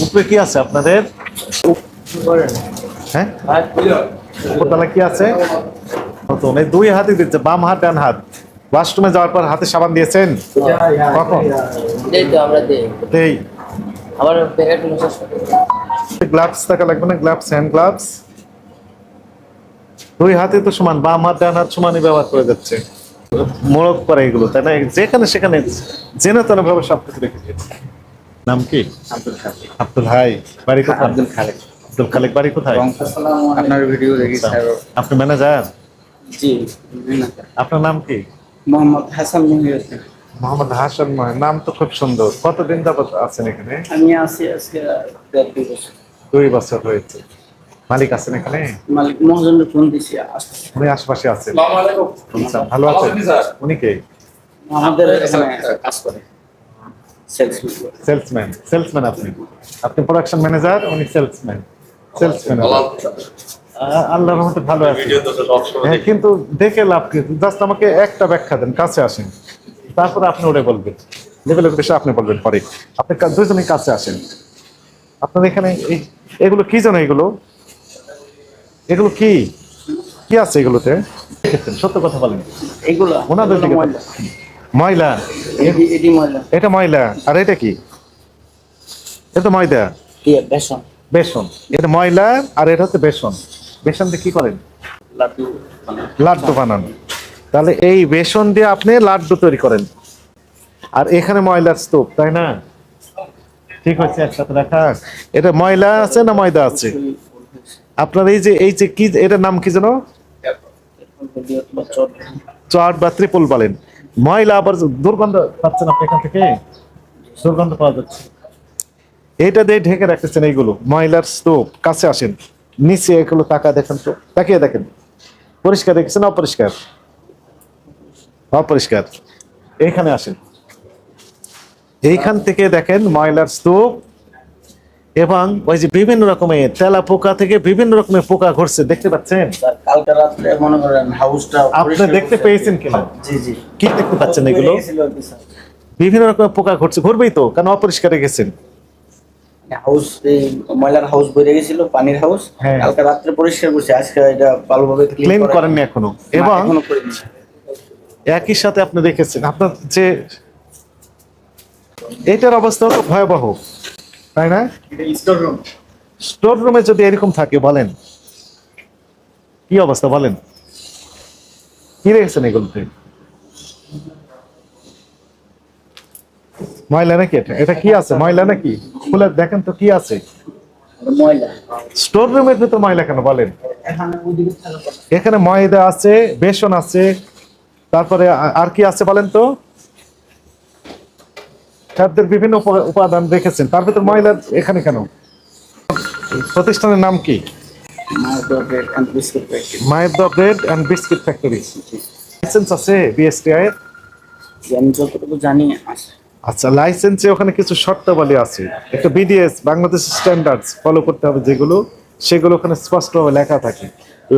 উপরে কি আছে আপনাদের? হ্যাঁ, উপরতলা কি আছে? নতুন এই দুই হাতে দিচ্ছে, বাম হাত ডান হাত। ওয়াশরুমে যাওয়ার পর হাতে সাবান দিয়েছেন কখন? দেই। গ্লাভস থাকা লাগবে না? Gloves, hand gloves. দুই হাতে তো সমান, বাম হাত ডান হাত সমানই ব্যবহার করে যাচ্ছে। মোড়ক করে এগুলো, তাই না? যেখানে সেখানে জেনে তেনে ভাবে সবকিছু রেখে দিয়েছে। নাম কি? আব্দুল হাই। বাড়ি কোথায়? আব্দুল খালেক। আব্দুল খালেক বাড়ি কোথায়? আপনার ভিডিও দেখি স্যার। আপনি ম্যানেজার? জি। আপনার নাম কি? মোহাম্মদ হাসান মহিউদ্দিন। মোহাম্মদ হাসান মহিউদ্দিন, নাম তো খুব সুন্দর। কতদিন যাবত আছেন এখানে? আমি আছি আজকে 2 বছর। 2 বছর হয়েছে। মালিক আছেন এখানে? মালিক মহাজনের ফোন দিছি আসছে। উনি আশেপাশে আছেন। ভালো আছেন? উনি কে? আমাদের এখানে কাজ করে সেলসম্যান। সেলসম্যান আপনি? আপনি প্রোডাকশন ম্যানেজার, উনি সেলসম্যান। আল্লাহর রহমতে ভালো আছে। হ্যাঁ, কিন্তু দেখে লাভ কি? জাস্ট আমাকে একটা ব্যাখ্যা দেন, কাছে আসেন, তারপরে আপনি ওরে বলবেন। লেভেলের বিষয়ে আপনি বলবেন পরে। আপনি দুজনেই কাছে আসেন। আপনার এখানে এগুলো কি জানো? এগুলো এগুলো কি কি আছে এগুলোতে? সত্য কথা বলেন। এগুলো ওনাদের দিকে ময়লা। এটি ময়লা। এটা ময়লা। আর এটা কি? এটা ময়দা, বেসন। বেসন। এটা ময়লা আর এটা হচ্ছে বেসন। বেসন দিয়ে কি করেন? লাড্ডু। লাড্ডু বানান। তাহলে এই বেসন দিয়ে আপনি লাড্ডু তৈরি করেন। আর এখানে ময়লার স্তূপ, তাই না? ঠিক হচ্ছে একসাথে রাখা। এটা ময়লা আছে না ময়দা আছে? আপনার এই যে কি, এটার নাম কি যেন? চট বা ত্রিপল বলেন। ময়লা আবার দুর্গন্ধ পাচ্ছেন আপনি এখান থেকে? দুর্গন্ধ পাওয়া যাচ্ছে। এটা দিয়ে ঢেকে রাখতেছেন এইগুলো ময়লার স্তূপ। কাছে আসেন, নিচে এগুলো তাকা দেখেন তো, তাকিয়ে দেখেন। পরিষ্কার দেখছেন? অপরিষ্কার? অপরিষ্কার। এইখানে আসেন, এইখান থেকে দেখেন ময়লার স্তূপ। এবং ওই যে বিভিন্ন রকমের তেলা পোকা থেকে বিভিন্ন রকমের পোকা ঘুরছে, দেখতে পাচ্ছেন? কালকে রাতে মনে করেন হাউসটা আপনি দেখতে পেয়েছেন কিনা? জি জি। কি দেখতে পাচ্ছেন? এগুলো বিভিন্ন রকমের পোকা ঘুরছে, ঘুরবেই তো, কারণ অপরিষ্কার রেখেছেন। হাউস, ময়লার হাউস বেরিয়ে গেছিল, পানির হাউস। কালকে রাত্রে পরিষ্কার করছি, আজকে এটা ভালোভাবে ক্লিন করেননি এখনো। এবং একই সাথে আপনি দেখেছেন আপনার যে এটার অবস্থা তো ভয়াবহ, তাই না? স্টোর রুমে যদি এরকম থাকে, বলেন কি অবস্থা? বলেন কি রেখেছেন এগুলোতে? ময়লা নাকি? এটা কি আছে? ময়লা নাকি? খুলে দেখেন তো কি আছে। ময়লা। স্টোর রুমের ভিতর ময়লা কেন বলেন? এখানে ময়দা আছে, বেসন আছে, তারপরে আর কি আছে বলেন তো? খাদ্যের বিভিন্ন উপাদান রেখেছেন, তার ভিতর ময়লা এখানে কেন? প্রতিষ্ঠানের নাম কি? মায়ের bread and biscuit factory. License আছে বিএসটিআই এর? আমি যতটুকু জানি আছে। আচ্ছা, লাইসেন্সে ওখানে কিছু শর্তাবলী আছে, একটা বিডিএস, বাংলাদেশ স্ট্যান্ডার্ডস ফলো করতে হবে যেগুলো, সেগুলো ওখানে স্পষ্টভাবে লেখা থাকে।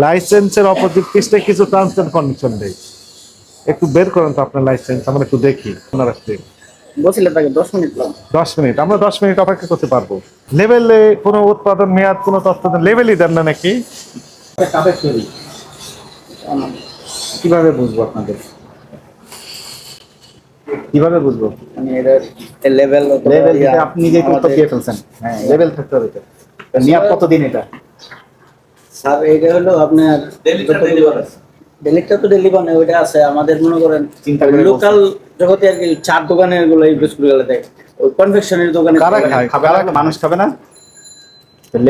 লাইসেন্সের অপোজিট পৃষ্ঠায় কিছু টার্মস এন্ড কন্ডিশন দেয়। একটু বের করেন তো আপনার লাইসেন্স, আমরা একটু দেখি। আপনার আসতে বলছিলেন তাকে 10 মিনিট লাগবে। 10 মিনিট? আমরা 10 মিনিট অপেক্ষা করতে পারবো। লেভেলে কোনো উৎপাদন মেয়াদ কোনো তথ্য দেন? লেভেলই দেন না নাকি? কিভাবে বুঝবো আপনাদের? কিভাবে বুঝবো? মানে এর লেভেল আপনি নিজেই তথ্য দিয়ে ফেলছেন। হ্যাঁ, লেভেল থাকতে হবে। মেয়াদ কতদিন এটা? স্যার এটা হলো আপনার ডেলিটা তো ডেলি বানায়, ওইটা আছে আমাদের মনে করেন লোকাল জগতে আর কি। চার দোকানে এগুলো এই বিস্কুট গুলো দেয়, ওই কনফেকশনের দোকানে। কারা খায়? মানুষ খাবে না?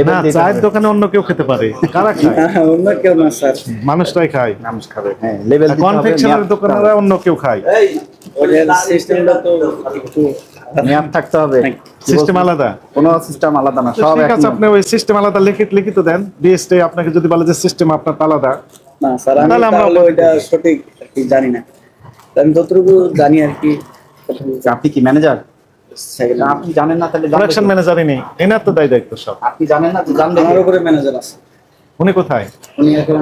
না, চায়ের দোকানে অন্য কেউ খেতে পারে, কারা খায়? অন্য কেউ না স্যার, মানুষটাই খায়। মানুষ খাবে। হ্যাঁ, লেভেল কনফেকশনের দোকানেরা অন্য কেউ খায়। ওদের সিস্টেমটা তো একটু মেয়াদ থাকতে হবে। সিস্টেম আলাদা? কোনো সিস্টেম আলাদা না, সব ঠিক আছে। আপনি ওই সিস্টেম আলাদা লিখিত দেন। বিএসটি আপনাকে যদি বলে যে সিস্টেম আপনার আলাদা, না স্যার, তাহলে আমরা ওইটা সঠিক জানি না। আমি যতটুকু জানি আর কি। আপনি কি ম্যানেজার? আপনি জানেন না তাহলে প্রোডাকশন ম্যানেজারই নেই, এনার তো দায়িত্ব সব। আপনি জানেন না, জানলে আমার উপরে ম্যানেজার আছে। উনি কোথায়? উনি এখন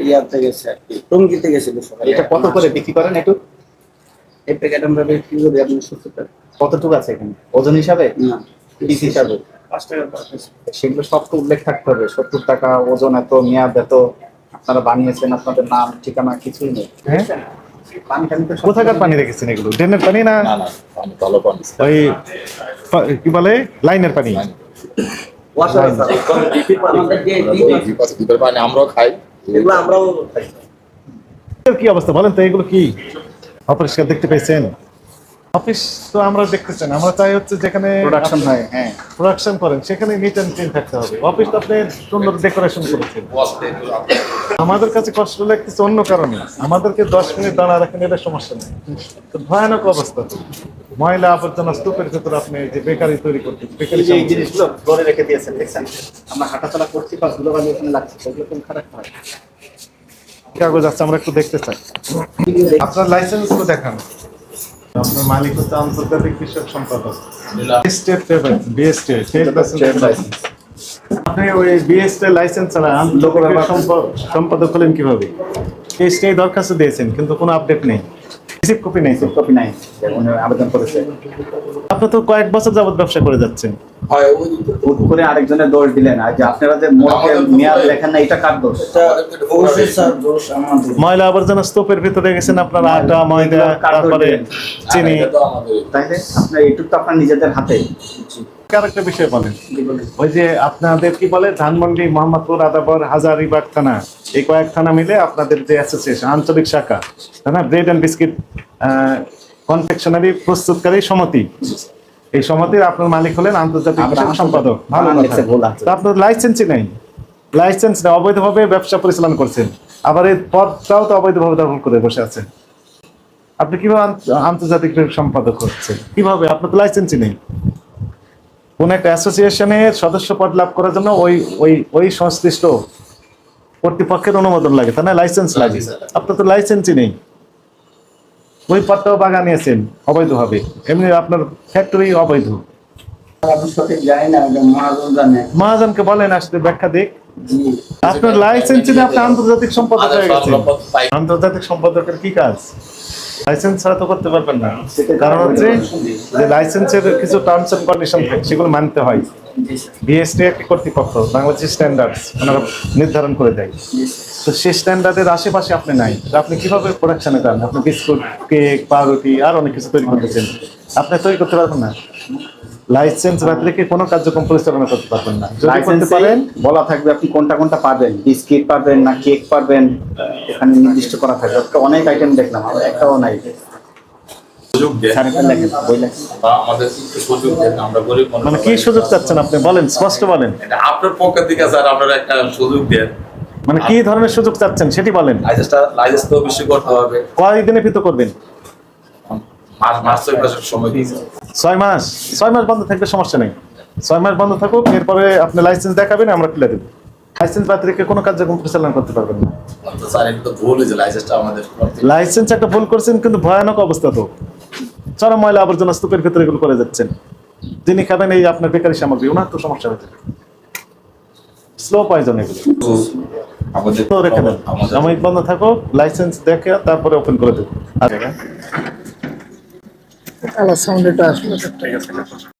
ইয়াতে গেছে আর কি, টঙ্গিতে গেছিল সবাই। এটা কত করে বিক্রি করেন একটু? এই প্যাকেট আমরা বিক্রি করি আপনি 70 টাকা। কতটুকু আছে এখানে ওজন হিসাবে না পিস হিসাবে 5 টাকা সেগুলো সব তো উল্লেখ থাকতে হবে 70 টাকা ওজন এত মেয়াদ এত আপনারা বানিয়েছেন আপনাদের নাম ঠিকানা কিছুই নেই হ্যাঁ পানি টানি তো সব কোথাকার পানি রেখেছেন এগুলো ড্রেনের পানি না না না আমি ভালো পানি ওই কি বলে লাইনের পানি ওয়াটার আমাদের যে দ্বীপের পানি আমরাও খাই এগুলো আমরাও খাই। এর কি অবস্থা বলেন তো এগুলো কি অপরিষ্কার দেখতে পেয়েছেন অফিস তো আমরা দেখতেছেন আমরা চাই হচ্ছে যেখানে প্রোডাকশন হয় হ্যাঁ প্রোডাকশন করেন সেখানে নিট অ্যান্ড ক্লিন থাকতে হবে অফিস তো আপনি সুন্দর ডেকোরেশন করেছেন আমাদের কাছে কষ্ট লাগতেছে অন্য কারণে আমাদেরকে 10 মিনিট দাঁড়া রাখেন এটা সমস্যা নেই তো ভয়ানক অবস্থা ময়লা আবর্জনা স্তূপের ভেতরে আপনি যে বেকারি তৈরি করতেন বেকারি এই জিনিসগুলো ধরে রেখে দিয়েছেন দেখছেন আমরা হাঁটাচলা করছি বা ধুলোবালি ওখানে লাগছে সেগুলো কোন খারাপ হয় কাগজ আছে আমরা একটু দেখতে চাই আপনার লাইসেন্স গুলো দেখান আপনার মালিক হচ্ছে আন্তর্জাতিক কৃষক সম্পাদক state level BST state licence আপনি ওই বিএসটি লাইসেন্স ছাড়া আন্তর্জাতিক সম্পাদক হলেন কিভাবে এই স্টে দরখাস্ত দিয়েছেন কিন্তু কোনো আপডেট নেই রিসিভ কপি নেই কপি নাই উনি আবেদন করেছে আপনি তো কয়েক বছর যাবত ব্যবসা করে যাচ্ছেন হয় ওই হুট করে আরেকজনের দোষ দিলেন আর যে আপনারা যে মোড়কে মেয়াদ দেখেন না এটা কার দোষ অবশ্যই স্যার দোষ আমাদের ময়লা আবর্জনা স্তূপের ভিতরে গেছেন আপনার আটা ময়দা তারপরে চিনি তাইলে আপনার এইটুকু তো আপনার নিজেদের হাতে আরেকটা বিষয় বলেন ওই যে আপনাদের কি বলে ধানমন্ডি মোহাম্মদপুর আদাবর হাজারিবাগ থানা এই কয়েক থানা মিলে আপনাদের যে অ্যাসোসিয়েশন আঞ্চলিক শাখা তাই না ব্রেড অ্যান্ড বিস্কিট কনফেকশনারি প্রস্তুতকারী সমিতি এই সমিতির আপনার মালিক হলেন আন্তর্জাতিক কৃষক সম্পাদক ভালো কথা তা আপনার লাইসেন্সই নেই লাইসেন্স নেই অবৈধভাবে ব্যবসা পরিচালনা করছেন আবার এই পদটাও তো অবৈধভাবে দখল করে বসে আছেন আপনি কিভাবে আন্তর্জাতিক কৃষক সম্পাদক হচ্ছেন কিভাবে আপনার তো লাইসেন্সই নেই কোন একটা অ্যাসোসিয়েশনের সদস্য পদ লাভ করার জন্য ওই ওই ওই সংশ্লিষ্ট কর্তৃপক্ষের অনুমোদন লাগে তাই না লাইসেন্স লাগে আপনার তো লাইসেন্সই নেই ওই পদটাও বাগা নিয়েছেন অবৈধভাবে এমনি আপনার ফ্যাক্টরি অবৈধ আপনি সঠিক জানি না ওটা মহাজন জানে মহাজনকে বলেন আসলে ব্যাখ্যা দিক আপনার লাইসেন্স নেই আপনি আন্তর্জাতিক সম্পাদক হয়ে গেছেন আন্তর্জাতিক সম্পাদকের কি কাজ লাইসেন্স ছাড়া তো করতে পারবেন না কারণ হচ্ছে যে লাইসেন্সের কিছু টার্মস এন্ড কন্ডিশন থাকে সেগুলো মানতে হয় বিএসটি একটি কর্তৃপক্ষ বাংলাদেশ স্ট্যান্ডার্ডস ওনারা নির্ধারণ করে দেয় তো সেই স্ট্যান্ডার্ডের আশেপাশে আপনি নাই তো আপনি কিভাবে প্রোডাকশনে যান আপনি বিস্কুট কেক পাউরুটি আর অনেক কিছু তৈরি করতেছেন আপনি তৈরি করতে পারবেন না লাইসেন্স বাদ রেখে কোনো কার্যক্রম পরিচালনা করতে পারবেন না যদি করতে পারেন বলা থাকবে আপনি কোনটা কোনটা পারবেন বিস্কিট পারবেন না কেক পারবেন এখানে নির্দিষ্ট করা থাকবে অনেক আইটেম দেখলাম আর একটাও নাই সুযোগ দেন স্যারের লেখেন বই লেখেন বা আমাদের একটু সুযোগ দেন আমরা গরিব মানুষ মানে কি সুযোগ চাচ্ছেন আপনি বলেন স্পষ্ট বলেন এটা আপনার পকেট থেকে স্যার আপনারা একটা সুযোগ দেন মানে কি ধরনের সুযোগ চাচ্ছেন সেটি বলেন লাইসেন্স তো বেশি করতে হবে কয়দিনে ভিতর করবেন মাস 6 মাসের সময় দিয়েছে 6 মাস বন্ধ থাকবে সমস্যা নেই 6 মাস বন্ধ থাকুক এরপরে আপনি লাইসেন্স দেখাবেন আমরা খুলে দেবো লাইসেন্স বাদ রেখে কোনো কার্যক্রম পরিচালনা করতে পারবেন না তো স্যার এটা তো ভুল হয়েছে লাইসেন্সটা আমাদের করতে লাইসেন্স একটা ভুল করছেন কিন্তু ভয়ানক অবস্থা তো চরম ময়লা আবর্জনা স্তূপের ভিতরে এগুলো করে যাচ্ছেন যিনি খাবেন এই আপনার বেকারি সামগ্রী ওনার তো সমস্যা হচ্ছে স্লো পয়জন এগুলো আমাদের তো রেখে দেন সাময়িক বন্ধ থাকুক লাইসেন্স দেখে তারপরে ওপেন করে দেবো আলাদা সাউন্ড এটা আসলে